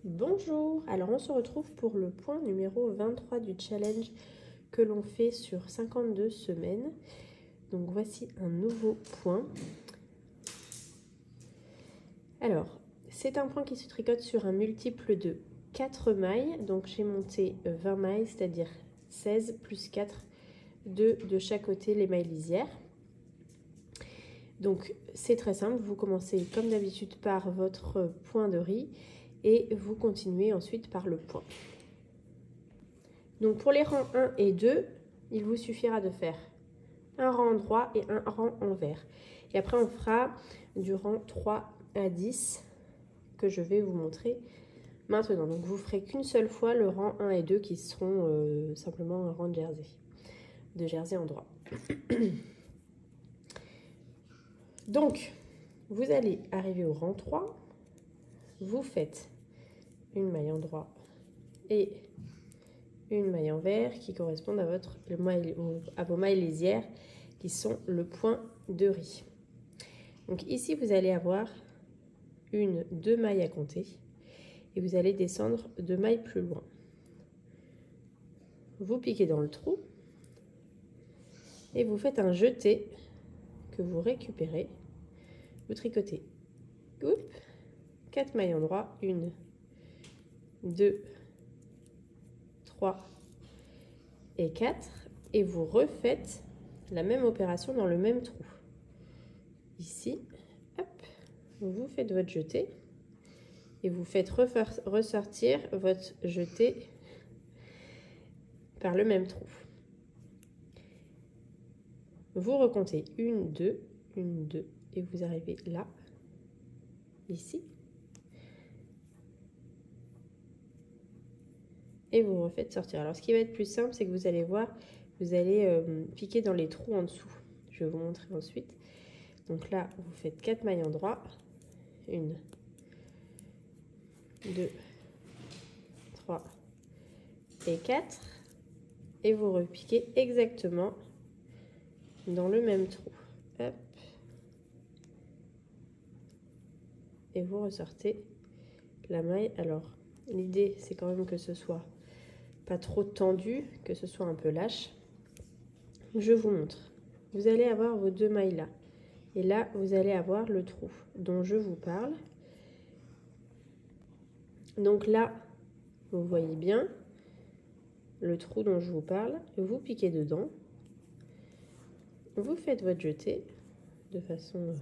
Bonjour, alors on se retrouve pour le point numéro 23 du challenge que l'on fait sur 52 semaines. Donc voici un nouveau point. Alors, c'est un point qui se tricote sur un multiple de 4 mailles. Donc j'ai monté 20 mailles, c'est-à-dire 16 plus 4, 2 de chaque côté les mailles lisières. Donc c'est très simple, vous commencez comme d'habitude par votre point de riz et vous continuez ensuite par le point. Donc pour les rangs 1 et 2, il vous suffira de faire un rang droit et un rang envers. Et après on fera du rang 3 à 10 que je vais vous montrer maintenant. Donc vous ferez qu'une seule fois le rang 1 et 2 qui seront simplement un rang de jersey en droit. Donc vous allez arriver au rang 3, vous faites une maille en droit et une maille envers qui correspondent à vos mailles lisières qui sont le point de riz. Donc ici vous allez avoir deux mailles à compter et vous allez descendre 2 mailles plus loin. Vous piquez dans le trou et vous faites un jeté que vous récupérez. Vous tricotez 4 mailles en droit, 1, 2, 3 et 4 et vous refaites la même opération dans le même trou. Ici, hop, vous faites votre jeté et vous faites ressortir votre jeté par le même trou. Vous recomptez 1, 2, 1, 2 et vous arrivez là, ici. Et vous refaites sortir. Alors ce qui va être plus simple, c'est que vous allez voir, vous allez piquer dans les trous en dessous. Je vais vous montrer ensuite. Donc là, vous faites 4 mailles en droit. 1, 2, 3 et 4. Et vous repiquez exactement dans le même trou. Hop. Et vous ressortez la maille. Alors, l'idée, c'est quand même que ce soit pas trop tendu, que ce soit un peu lâche. Je vous montre. Vous allez avoir vos 2 mailles là. Et là, vous allez avoir le trou dont je vous parle. Donc là, vous voyez bien le trou dont je vous parle. Vous piquez dedans. Vous faites votre jeté de façon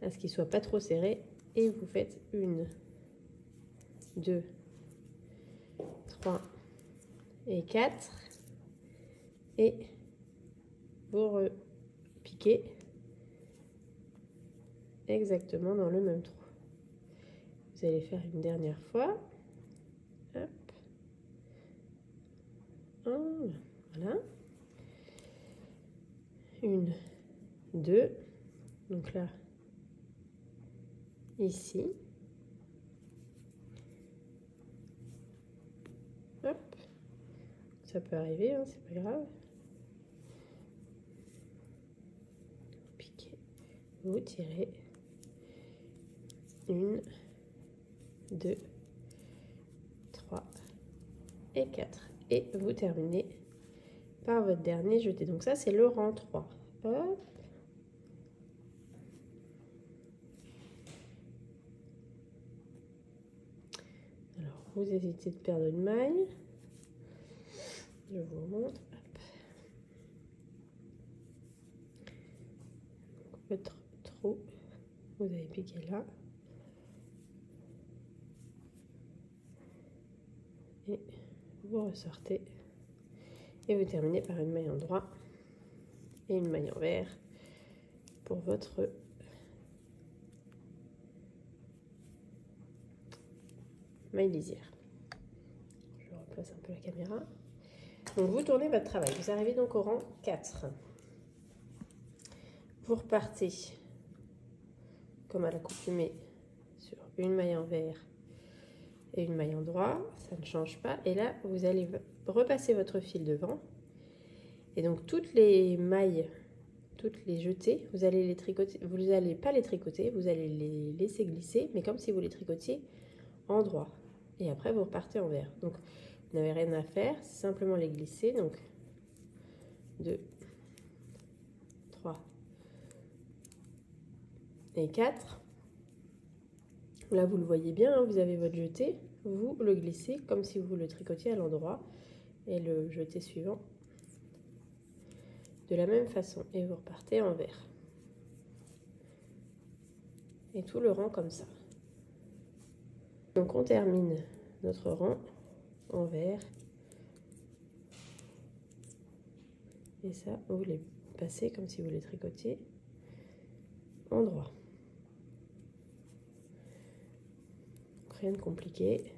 à ce qu'il ne soit pas trop serré. Et vous faites 1, 2, 3 et 4. Et vous repiquez exactement dans le même trou. Vous allez faire une dernière fois. Hop. Voilà. 1, 2. Donc là, ici. Hop. Ça peut arriver, hein, c'est pas grave. Piquez. Vous tirez. 1, 2, 3 et 4. Et vous terminez par votre dernier jeté. Donc ça, c'est le rang 3. Hop. Alors, vous évitez de perdre une maille. Je vous montre. Hop. Votre trou, vous avez piqué là. Et vous ressortez. Et vous terminez par une maille en droit et une maille envers pour votre maille lisière. Je replace un peu la caméra. Donc vous tournez votre travail. Vous arrivez donc au rang 4. Vous repartez comme à l'accoutumée sur une maille envers et une maille en droit. Ça ne change pas. Et là, vous allez repasser votre fil devant. Et donc toutes les mailles, toutes les jetées, vous allez les tricoter. Vous n'allez pas les tricoter, vous allez les laisser glisser, mais comme si vous les tricotiez endroit. Et après, vous repartez envers. Donc, vous n'avez rien à faire, c'est simplement les glisser. Donc, 2, 3 et 4. Là, vous le voyez bien, hein, vous avez votre jeté. Vous le glissez comme si vous le tricotiez à l'endroit. Et le jeté suivant de la même façon. Et vous repartez envers. Et tout le rang comme ça. Donc, on termine notre rang envers. Et ça, vous les passez comme si vous les tricotiez en droit. Rien de compliqué.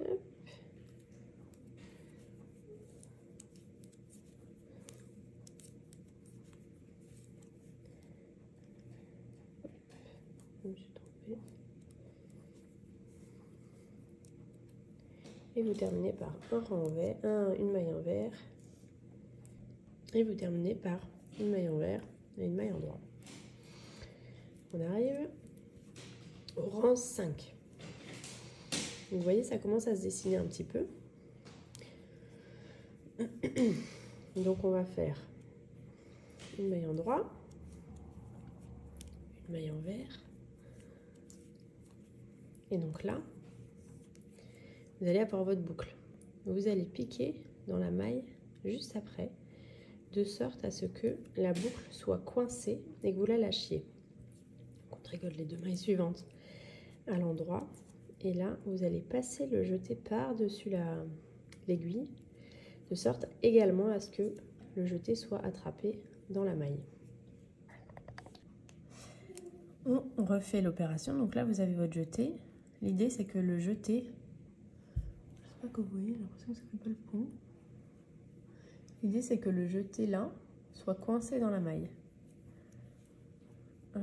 Hop. Je me suis trompée. Et vous terminez par un rang envers, une maille envers. Et vous terminez par une maille envers et une maille en droit. On arrive au rang 5. Vous voyez, ça commence à se dessiner un petit peu. Donc on va faire une maille en droit, une maille envers. Et donc là, vous allez avoir votre boucle. Vous allez piquer dans la maille juste après, de sorte à ce que la boucle soit coincée et que vous la lâchiez. On tricote les deux mailles suivantes à l'endroit. Et là, vous allez passer le jeté par-dessus l'aiguille, de sorte également à ce que le jeté soit attrapé dans la maille. On refait l'opération. Donc là, vous avez votre jeté. L'idée, c'est que le jeté... Je ne sais pas que vous voyez, j'ai l'impression que ça fait pas le pont. L'idée, c'est que le jeté là soit coincé dans la maille. Hop.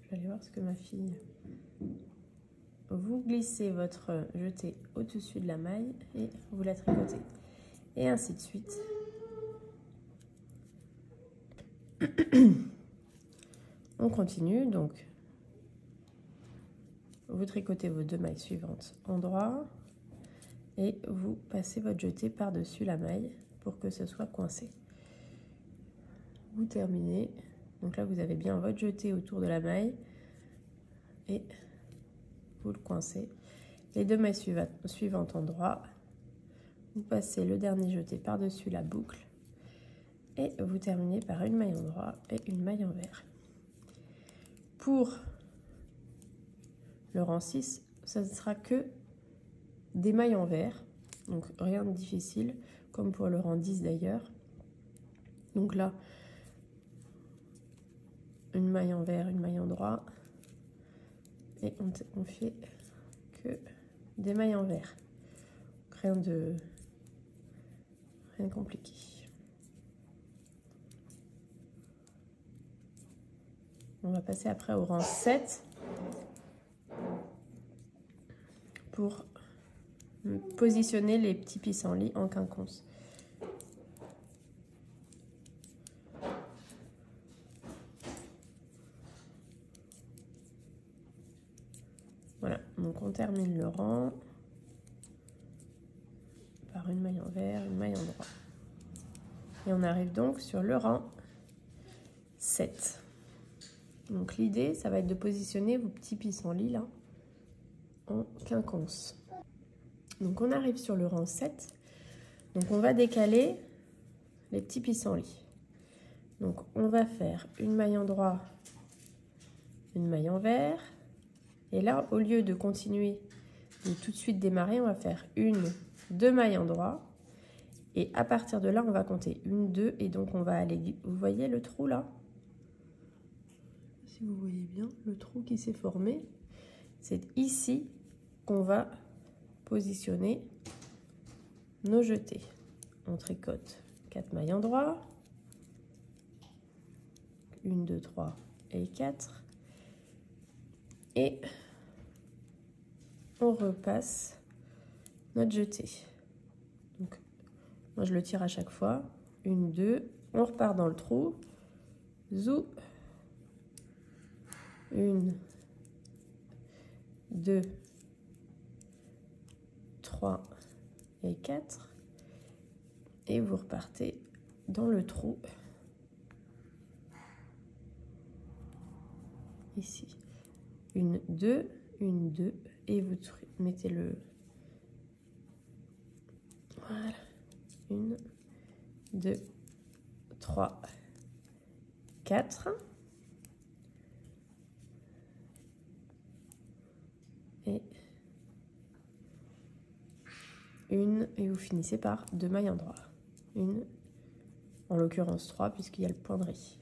Je vais aller voir ce que ma fille... Vous glissez votre jeté au-dessus de la maille et vous la tricotez. Et ainsi de suite. On continue, donc vous tricotez vos deux mailles suivantes en droit et vous passez votre jeté par-dessus la maille pour que ce soit coincé. Vous terminez, donc là vous avez bien votre jeté autour de la maille et vous le coincez. Les deux mailles suivantes en droit, vous passez le dernier jeté par-dessus la boucle et vous terminez par une maille en droit et une maille envers. Pour le rang 6, ça ne sera que des mailles envers, donc rien de difficile, comme pour le rang 10 d'ailleurs. Donc là, une maille envers, une maille en droit, et on fait que des mailles envers. Rien de compliqué. On va passer après au rang 7 pour positionner les petits pissenlits en quinconce. Voilà, donc on termine le rang par une maille envers, une maille en droit. Et on arrive donc sur le rang 7. Donc l'idée, ça va être de positionner vos petits pissenlits là en quinconce. Donc on arrive sur le rang 7. Donc on va décaler les petits pissenlits. Donc on va faire une maille en droit, une maille envers. Et là, au lieu de continuer de tout de suite démarrer, on va faire une, deux mailles en droit. Et à partir de là, on va compter une, deux. Et donc on va aller, vous voyez le trou là? Si vous voyez bien, le trou qui s'est formé, c'est ici qu'on va positionner nos jetés. On tricote 4 mailles en droit, 1, 2, 3 et 4, et on repasse notre jeté. Donc, moi, je le tire à chaque fois. 1, 2, on repart dans le trou. Zou. 1, 2, 3 et 4. Et vous repartez dans le trou. Ici. 1, 2, 1, 2. Et vous mettez le... Voilà. 1, 2, 3, 4. Et une, et vous finissez par 2 mailles en droit. Une, en l'occurrence 3, puisqu'il y a le point de riz.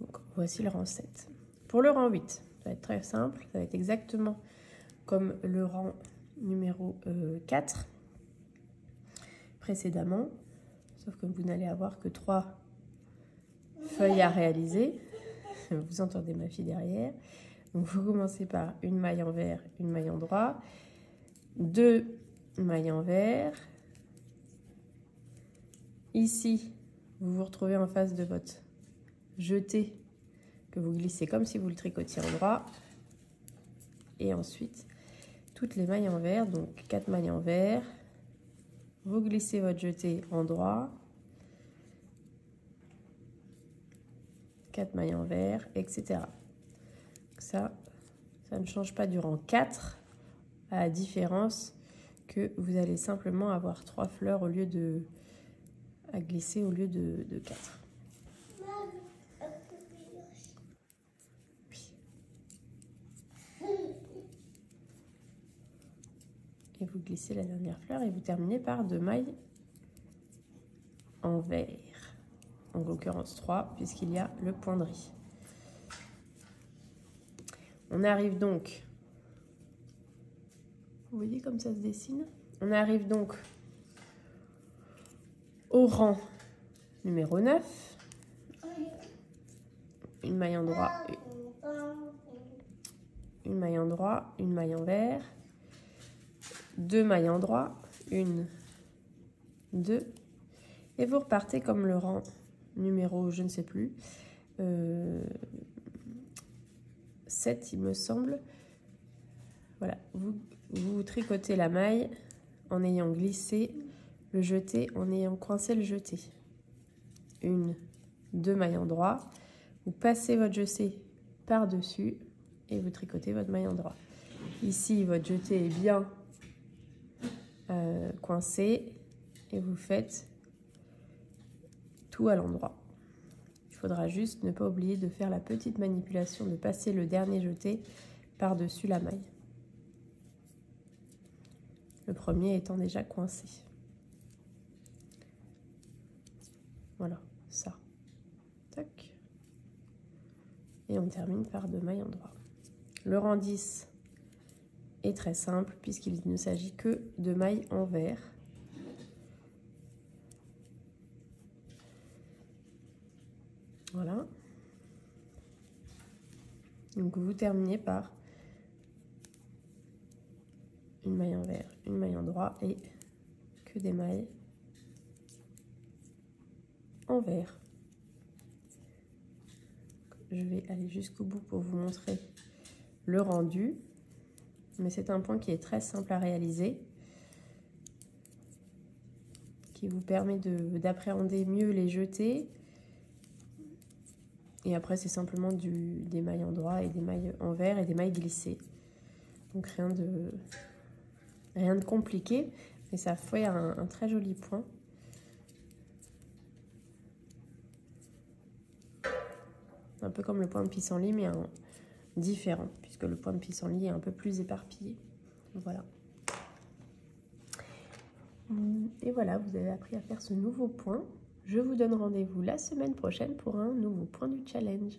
Donc, voici le rang 7. Pour le rang 8, ça va être très simple, ça va être exactement comme le rang numéro 4 précédemment, sauf que vous n'allez avoir que 3 feuilles à réaliser. Vous entendez ma fille derrière. Donc vous commencez par une maille envers, une maille en droit, 2 mailles envers. Ici, vous vous retrouvez en face de votre jeté que vous glissez comme si vous le tricotiez en droit. Et ensuite, toutes les mailles envers, donc 4 mailles envers. Vous glissez votre jeté en droit. 4 mailles envers, etc. Ça ne change pas du rang 4, à la différence que vous allez simplement avoir 3 fleurs au lieu de... à glisser au lieu de 4. Et vous glissez la dernière fleur et vous terminez par 2 mailles envers. En l'occurrence 3, puisqu'il y a le point de riz. On arrive donc... Vous voyez comme ça se dessine? On arrive donc au rang numéro 9. Une maille en droit, une maille en droit, une maille envers, 2 mailles en droit, 1, 2, et vous repartez comme le rang numéro, je ne sais plus, 7 il me semble. Voilà, vous tricotez la maille en ayant glissé le jeté, en ayant coincé le jeté. 1, 2 mailles en droit, vous passez votre jeté par-dessus et vous tricotez votre maille en droit. Ici, votre jeté est bien coincé et vous faites tout à l'endroit. Il faudra juste ne pas oublier de faire la petite manipulation de passer le dernier jeté par-dessus la maille. Le premier étant déjà coincé. Voilà, ça. Tac. Et on termine par 2 mailles en droit. Le rang 10 est très simple puisqu'il ne s'agit que de mailles envers. Voilà. Donc vous terminez par une maille envers, une maille en droit et que des mailles envers. Je vais aller jusqu'au bout pour vous montrer le rendu. Mais c'est un point qui est très simple à réaliser, qui vous permet d'appréhender mieux les jetés. Et après, c'est simplement des mailles en droit et des mailles envers et des mailles glissées. Donc rien de compliqué, mais ça fait un très joli point. Un peu comme le point de pissenlit, mais différent, puisque le point de pissenlit est un peu plus éparpillé. Voilà. Et voilà, vous avez appris à faire ce nouveau point. Je vous donne rendez-vous la semaine prochaine pour un nouveau point du challenge.